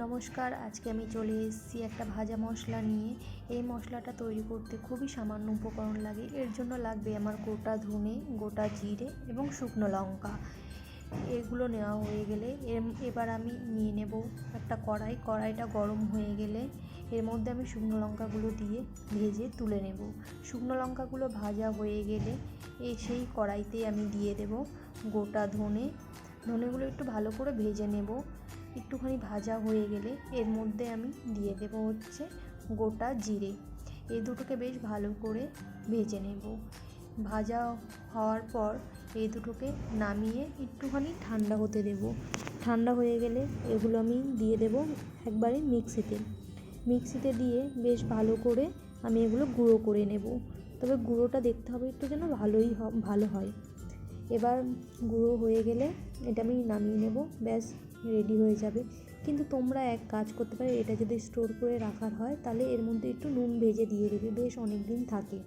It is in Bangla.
নমস্কার, আজকে আমি চলে এসেছি একটা ভাজা মশলা নিয়ে। এই মশলাটা তৈরি করতে খুবই সামান্য উপকরণ লাগে। এর জন্য লাগবে আমার গোটা ধনে, গোটা জিরে এবং শুকনো লঙ্কা। এগুলো নেওয়া হয়ে গেলে এবার আমি নিয়ে নেব একটা কড়াইটা গরম হয়ে গেলে এর মধ্যে আমি শুকনো লঙ্কাগুলো দিয়ে ভেজে তুলে নেব। শুকনো লঙ্কাগুলো ভাজা হয়ে গেলে সেই কড়াইতে আমি দিয়ে দেব গোটা ধনেগুলো একটু ভালো করে ভেজে নেব। একটুখানি ভাজা হয়ে গেলে এর মধ্যে আমি দিয়ে দেব গোটা জিরে। এই দুটোকে বেশ ভালো করে ভেজে নেব। ভাজা হওয়ার পর এই দুটোকে নামিয়ে একটুখানি ঠান্ডা হতে দেব। ঠান্ডা হয়ে গেলে এগুলো আমি দিয়ে দেব একবারে মিক্সিতে দিয়ে বেশ ভালো করে আমি এগুলো গুঁড়ো করে নেব। তবে গুঁড়োটা দেখতে হবে একটু যেন ভালো হয়। এবার গুঁড়ো হয়ে গেলে এটা আমি নামিয়ে নেব, ব্যাস রেডি হয়ে যাবে। কিন্তু তোমরা এক কাজ করতে পারো, এটা যদি স্টোর করে রাখার হয় তাহলে এর মধ্যে একটু নুন ভেজে দিয়ে দেবে, বেশ অনেক দিন থাকে।